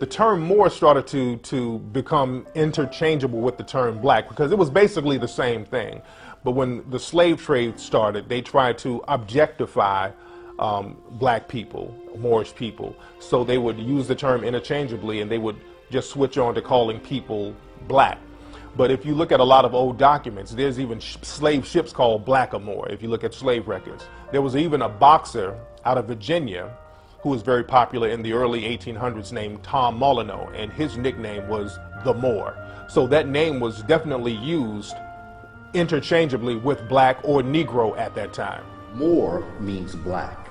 the term Moor started to become interchangeable with the term black, because it was basically the same thing. But when the slave trade started, they tried to objectify black people, Moorish people. So they would use the term interchangeably, and they would just switch on to calling people black. But if you look at a lot of old documents, there's even slave ships called Blackamoor. If you look at slave records, there was even a boxer out of Virginia who was very popular in the early 1800s named Tom Molyneux, and his nickname was the Moor. So that name was definitely used interchangeably with black or Negro at that time. Moor means black,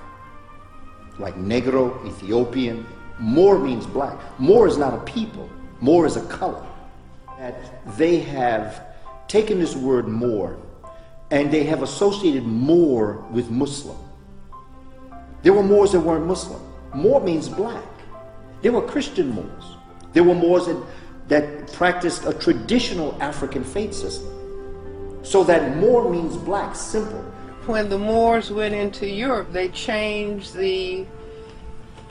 like Negro, Ethiopian. Moor means black. Moor is not a people. Moor is a color. That they have taken this word Moor and they have associated Moor with Muslim. There were Moors that weren't Muslim. Moor means black. There were Christian Moors. There were Moors that practiced a traditional African faith system. So that Moor means black, simple. When the Moors went into Europe, they changed the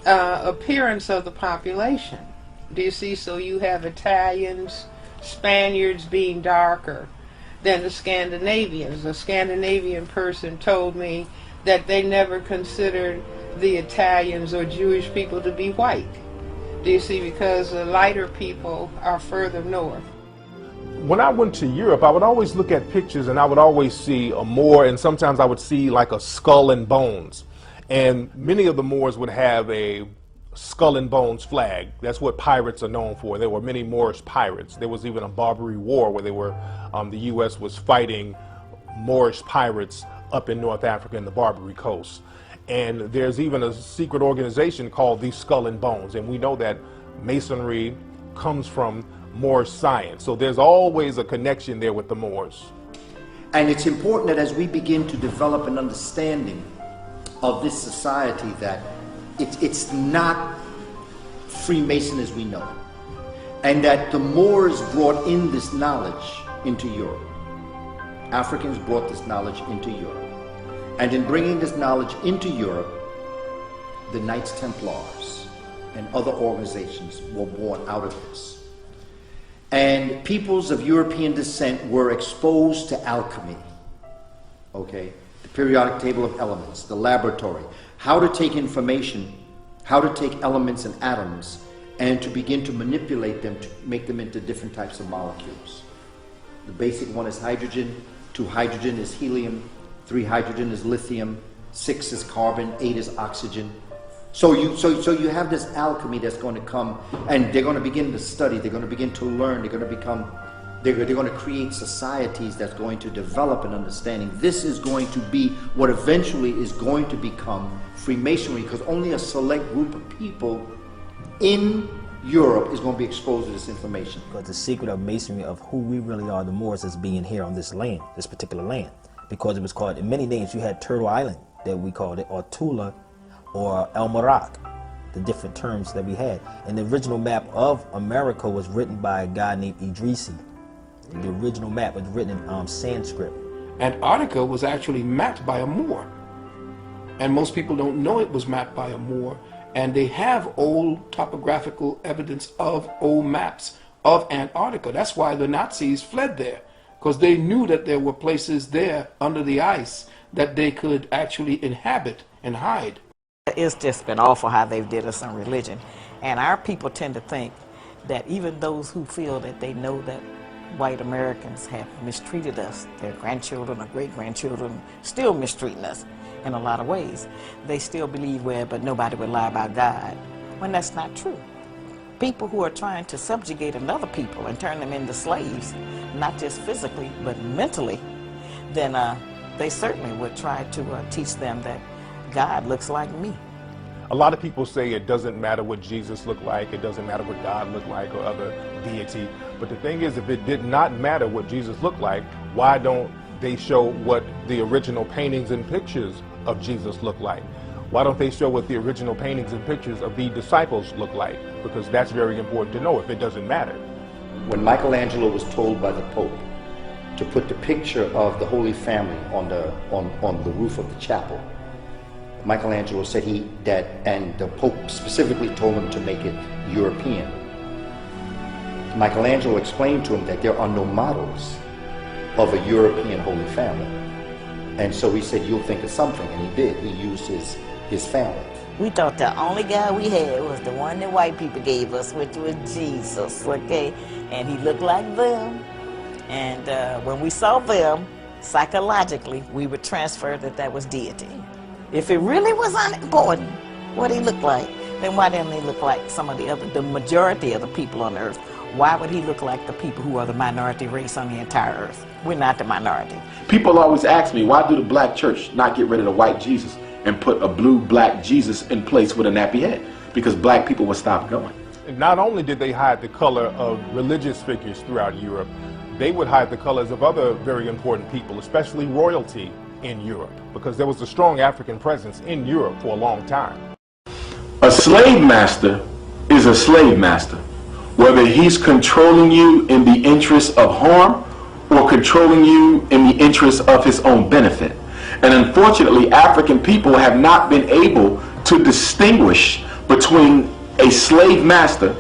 appearance of the population. Do you see? So you have Italians, Spaniards being darker than the Scandinavians. A Scandinavian person told me that they never considered the Italians or Jewish people to be white. Do you see? Because the lighter people are further north. When I went to Europe, I would always look at pictures and I would always see a Moor, and sometimes I would see like a skull and bones. And many of the Moors would have a skull and bones flag. That's what pirates are known for. There were many Moorish pirates. There was even a Barbary War where the U.S. was fighting Moorish pirates up in North Africa and the Barbary Coast. And there's even a secret organization called the Skull and Bones. And we know that Masonry comes from Moorish science. So there's always a connection there with the Moors. And it's important that as we begin to develop an understanding of this society, that it's not Freemason as we know it, and that the Moors brought in this knowledge into Europe. Africans brought this knowledge into Europe. And in bringing this knowledge into Europe, the Knights Templars and other organizations were born out of this. And peoples of European descent were exposed to alchemy, okay? The periodic table of elements, the laboratory, how to take information, how to take elements and atoms, and to begin to manipulate them to make them into different types of molecules. The basic one is hydrogen, 2 hydrogen is helium, 3 hydrogen is lithium, 6 is carbon, 8 is oxygen. So you have this alchemy that's going to come, and they're going to begin to study, they're going to begin to learn, they're going to create societies that's going to develop an understanding. This is going to be what eventually is going to become Freemasonry, because only a select group of people in Europe is going to be exposed to this information. But the secret of Masonry, of who we really are, the Moors, is being here on this land, this particular land. Because it was called, in many names, you had Turtle Island, that we called it, or Tula, or El Morocco, the different terms that we had. And the original map of America was written by a guy named Idrisi. The original map was written in Sanskrit. Antarctica was actually mapped by a Moor. And most people don't know it was mapped by a Moor. And they have old topographical evidence of old maps of Antarctica. That's why the Nazis fled there, because they knew that there were places there under the ice that they could actually inhabit and hide. It's just been awful how they've did us on religion. And our people tend to think that even those who feel that they know that white Americans have mistreated us, their grandchildren or great-grandchildren still mistreating us in a lot of ways. They still believe, well, but nobody would lie about God, when that's not true. People who are trying to subjugate another people and turn them into slaves, not just physically, but mentally, then they certainly would try to teach them that God looks like me. A lot of people say it doesn't matter what Jesus looked like, it doesn't matter what God looked like or other deity. But the thing is, if it did not matter what Jesus looked like, why don't they show what the original paintings and pictures of Jesus look like? Why don't they show what the original paintings and pictures of the disciples look like? Because that's very important to know if it doesn't matter. When Michelangelo was told by the Pope to put the picture of the Holy Family on the roof of the chapel, Michelangelo said and the Pope specifically told him to make it European. Michelangelo explained to him that there are no models of a European Holy Family. And so he said, you'll think of something, and he did. He used his family. We thought the only guy we had was the one that white people gave us, which was Jesus, okay? And he looked like them. And when we saw them, psychologically, we would transfer that was deity. If it really was unimportant what he looked like, then why didn't he look like some of the majority of the people on earth? Why would he look like the people who are the minority race on the entire earth? We're not the minority. People always ask me, why do the black church not get rid of the white Jesus and put a blue black Jesus in place with a nappy head? Because black people would stop going. Not only did they hide the color of religious figures throughout Europe, they would hide the colors of other very important people, especially royalty in Europe, because there was a strong African presence in Europe for a long time. A slave master is a slave master, whether he's controlling you in the interest of harm or controlling you in the interest of his own benefit. And unfortunately, African people have not been able to distinguish between a slave master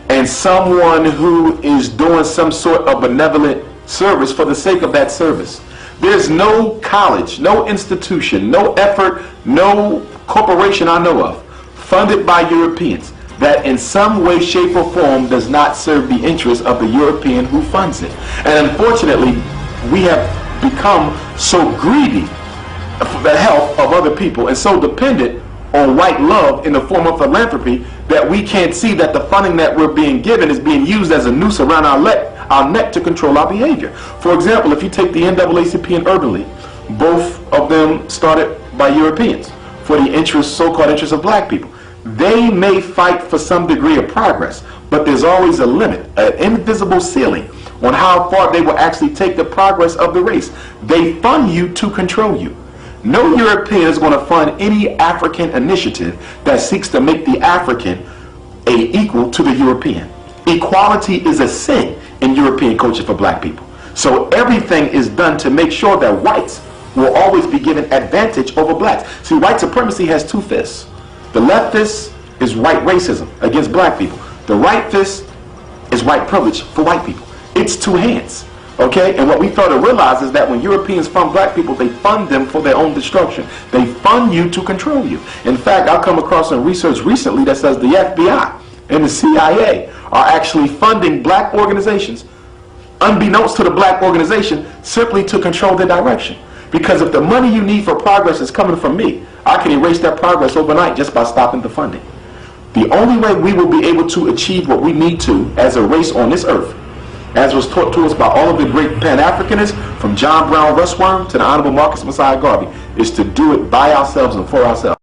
and someone who is doing some sort of benevolent service for the sake of that service. There's no college, no institution, no effort, no corporation I know of funded by Europeans that in some way, shape, or form does not serve the interests of the European who funds it. And unfortunately, we have become so greedy for the health of other people and so dependent on white love in the form of philanthropy that we can't see that the funding that we're being given is being used as a noose around our neck to control our behavior. For example, if you take the NAACP and Urban League, both of them started by Europeans for the interests, so-called interests of black people. They may fight for some degree of progress, but there's always a limit, an invisible ceiling on how far they will actually take the progress of the race. They fund you to control you. No European is going to fund any African initiative that seeks to make the African equal to the European. Equality is a sin in European culture for black people. So everything is done to make sure that whites will always be given advantage over blacks. See, white supremacy has two fists. The left fist is white racism against black people. The right fist is white privilege for white people. It's two hands. Okay, and what we fail to realize is that when Europeans fund black people, they fund them for their own destruction. They fund you to control you. In fact, I've come across some research recently that says the FBI and the CIA are actually funding black organizations, unbeknownst to the black organization, simply to control their direction. Because if the money you need for progress is coming from me, I can erase that progress overnight just by stopping the funding. The only way we will be able to achieve what we need to as a race on this earth, as was taught to us by all of the great Pan-Africanists, from John Brown Russwurm to the Honorable Marcus Messiah Garvey, is to do it by ourselves and for ourselves.